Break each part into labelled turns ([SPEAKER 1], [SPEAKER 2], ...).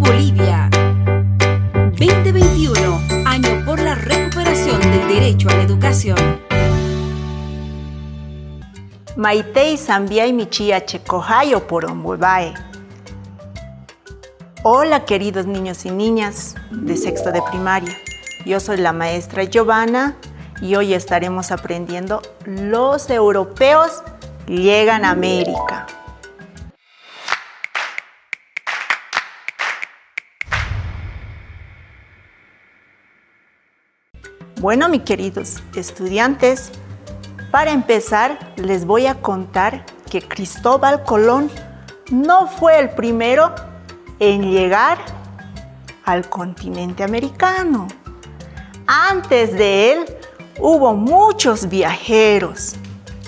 [SPEAKER 1] Bolivia. 2021, año por la recuperación del derecho a la educación.
[SPEAKER 2] Maitei Zambiay Michia Checojayo Porombobae. Hola queridos niños y niñas de sexto de primaria. Yo soy la maestra Giovanna y hoy estaremos aprendiendo los europeos llegan a América. Bueno, mis queridos estudiantes, para empezar les voy a contar que Cristóbal Colón no fue el primero en llegar al continente americano. Antes de él hubo muchos viajeros,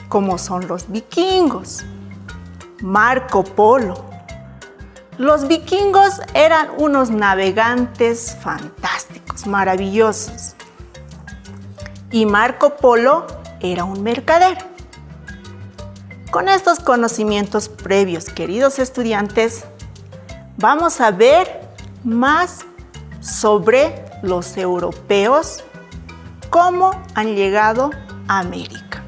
[SPEAKER 2] como son los vikingos, Marco Polo. Los vikingos eran unos navegantes fantásticos, maravillosos. Y Marco Polo era un mercader. Con estos conocimientos previos, queridos estudiantes, vamos a ver más sobre los europeos, cómo han llegado a América.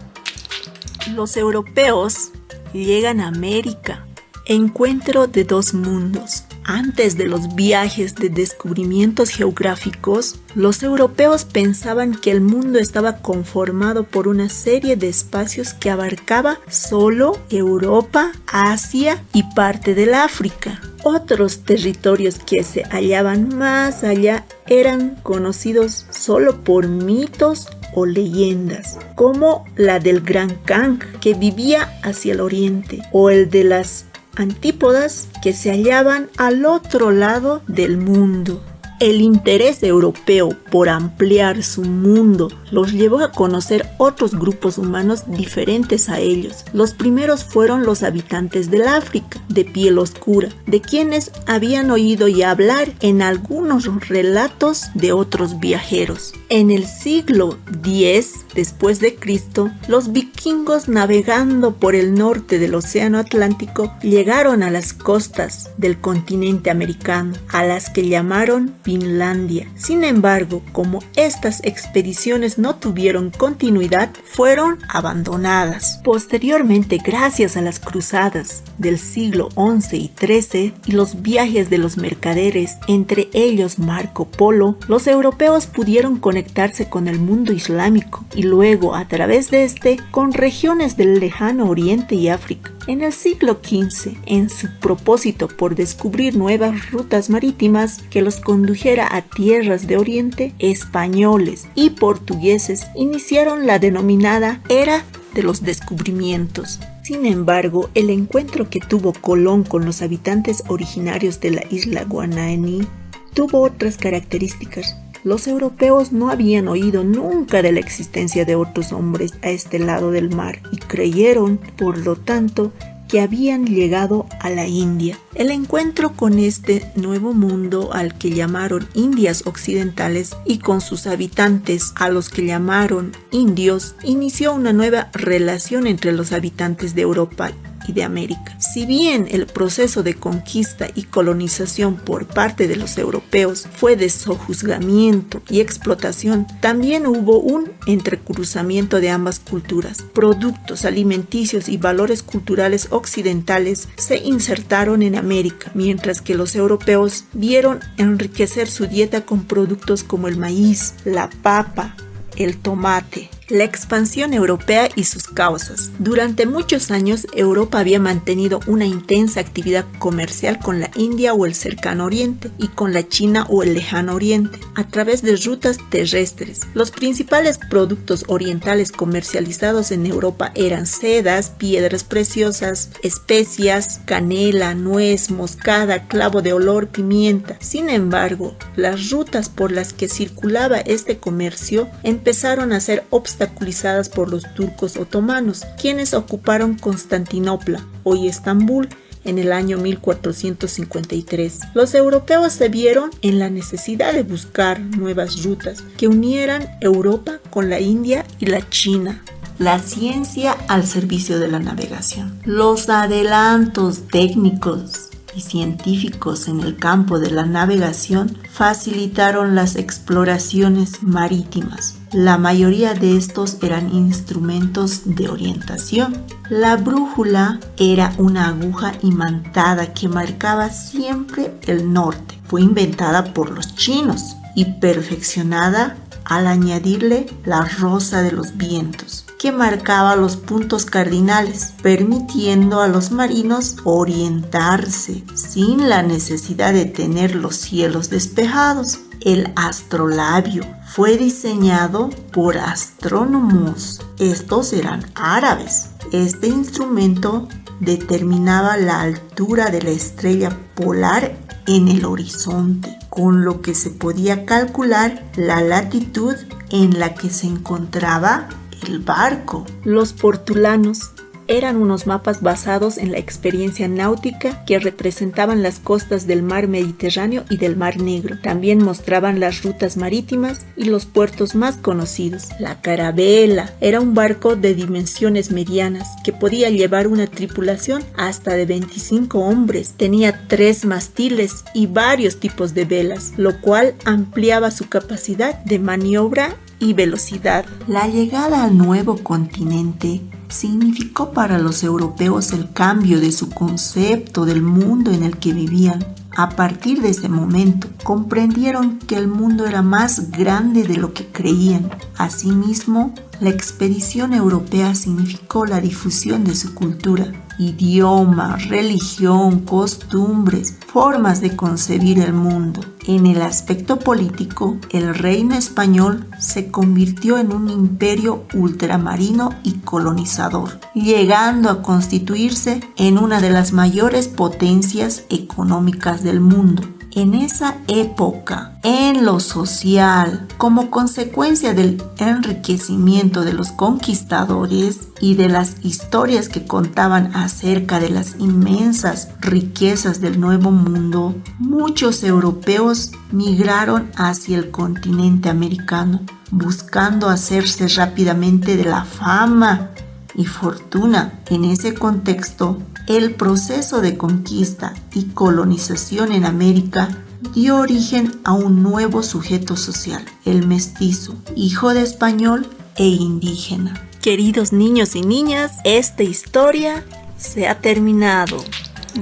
[SPEAKER 2] Los europeos llegan a América, encuentro de dos mundos. Antes de los viajes de descubrimientos geográficos, los europeos pensaban que el mundo estaba conformado por una serie de espacios que abarcaba solo Europa, Asia y parte del África. Otros territorios que se hallaban más allá eran conocidos solo por mitos o leyendas, como la del Gran Khan, que vivía hacia el oriente, o el de las antípodas que se hallaban al otro lado del mundo. El interés europeo por ampliar su mundo los llevó a conocer otros grupos humanos diferentes a ellos. Los primeros fueron los habitantes del África, de piel oscura, de quienes habían oído ya hablar en algunos relatos de otros viajeros. En el siglo X después de Cristo, los vikingos, navegando por el norte del Océano Atlántico, llegaron a las costas del continente americano, a las que llamaron Finlandia. Sin embargo, como estas expediciones no tuvieron continuidad, fueron abandonadas. Posteriormente, gracias a las cruzadas del siglo XI y XIII y los viajes de los mercaderes, entre ellos Marco Polo, los europeos pudieron conectarse con el mundo islámico y luego, a través de este, con regiones del lejano Oriente y África. En el siglo XV, en su propósito por descubrir nuevas rutas marítimas que los condujera a tierras de Oriente, españoles y portugueses iniciaron la denominada Era de los Descubrimientos. Sin embargo, el encuentro que tuvo Colón con los habitantes originarios de la isla Guananí tuvo otras características. Los europeos no habían oído nunca de la existencia de otros hombres a este lado del mar y creyeron, por lo tanto, que habían llegado a la India. El encuentro con este nuevo mundo, al que llamaron Indias Occidentales, y con sus habitantes, a los que llamaron indios, inició una nueva relación entre los habitantes de Europa y de América. Si bien el proceso de conquista y colonización por parte de los europeos fue de sojuzgamiento y explotación, también hubo un entrecruzamiento de ambas culturas. Productos alimenticios y valores culturales occidentales se insertaron en América, mientras que los europeos vieron enriquecer su dieta con productos como el maíz, la papa, el tomate. La expansión europea y sus causas. Durante muchos años, Europa había mantenido una intensa actividad comercial con la India o el Cercano Oriente y con la China o el Lejano Oriente, a través de rutas terrestres. Los principales productos orientales comercializados en Europa eran sedas, piedras preciosas, especias, canela, nuez, moscada, clavo de olor, pimienta. Sin embargo, las rutas por las que circulaba este comercio empezaron a ser obstaculizadas por los turcos otomanos, quienes ocuparon Constantinopla, hoy Estambul, en el año 1453. Los europeos se vieron en la necesidad de buscar nuevas rutas que unieran Europa con la India y la China. La ciencia al servicio de la navegación. Los adelantos técnicos y científicos en el campo de la navegación facilitaron las exploraciones marítimas. La mayoría de estos eran instrumentos de orientación. La brújula era una aguja imantada que marcaba siempre el norte. Fue inventada por los chinos y perfeccionada al añadirle la rosa de los vientos, que marcaba los puntos cardinales, permitiendo a los marinos orientarse sin la necesidad de tener los cielos despejados. El astrolabio fue diseñado por astrónomos. Estos eran árabes. Este instrumento determinaba la altura de la estrella polar en el horizonte, con lo que se podía calcular la latitud en la que se encontraba el barco. Los portulanos eran unos mapas basados en la experiencia náutica que representaban las costas del mar Mediterráneo y del mar Negro. También mostraban las rutas marítimas y los puertos más conocidos. La carabela era un barco de dimensiones medianas que podía llevar una tripulación hasta de 25 hombres. Tenía 3 mástiles y varios tipos de velas, lo cual ampliaba su capacidad de maniobra y velocidad. La llegada al nuevo continente significó para los europeos el cambio de su concepto del mundo en el que vivían. A partir de ese momento, comprendieron que el mundo era más grande de lo que creían. Asimismo, la expedición europea significó la difusión de su cultura, idioma, religión, costumbres, formas de concebir el mundo. En el aspecto político, el reino español se convirtió en un imperio ultramarino y colonizador, llegando a constituirse en una de las mayores potencias económicas del mundo. En esa época, en lo social, como consecuencia del enriquecimiento de los conquistadores y de las historias que contaban acerca de las inmensas riquezas del Nuevo Mundo, muchos europeos migraron hacia el continente americano, buscando hacerse rápidamente de la fama y fortuna. En ese contexto, el proceso de conquista y colonización en América dio origen a un nuevo sujeto social, el mestizo, hijo de español e indígena. Queridos niños y niñas, esta historia se ha terminado.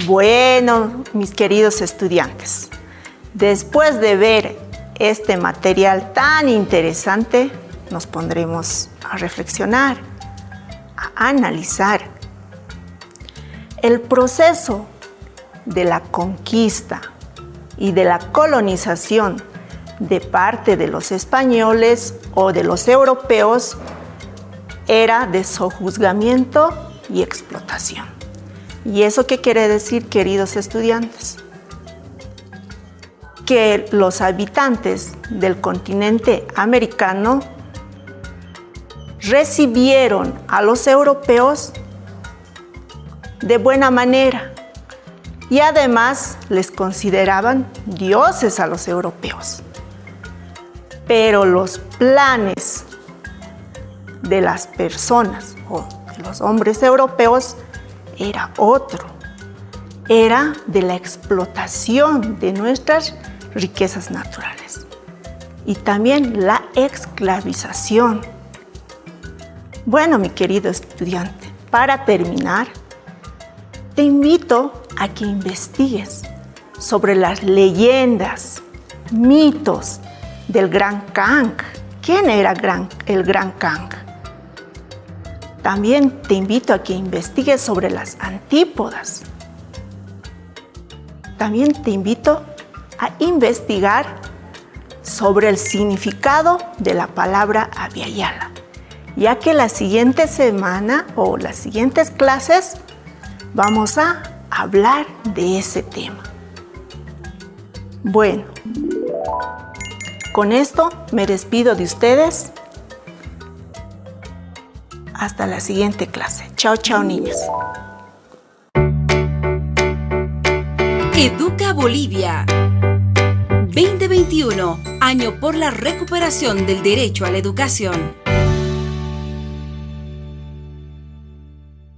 [SPEAKER 2] Bueno, mis queridos estudiantes, después de ver este material tan interesante, nos pondremos a reflexionar, a analizar. El proceso de la conquista y de la colonización de parte de los españoles o de los europeos era de sojuzgamiento y explotación. ¿Y eso qué quiere decir, queridos estudiantes? Que los habitantes del continente americano recibieron a los europeos de buena manera y además les consideraban dioses a los europeos. Pero los planes de las personas o de los hombres europeos era otro. Era de la explotación de nuestras riquezas naturales y también la esclavización. Bueno, mi querido estudiante, para terminar, te invito a que investigues sobre las leyendas, mitos del Gran Kang. ¿Quién era el Gran Kang? También te invito a que investigues sobre las antípodas. También te invito a investigar sobre el significado de la palabra Abya-Yala, ya que la siguiente semana o las siguientes clases vamos a hablar de ese tema. Bueno, con esto me despido de ustedes. Hasta la siguiente clase. Chao, chao, niños.
[SPEAKER 1] Educa Bolivia 2021, año por la recuperación del derecho a la educación.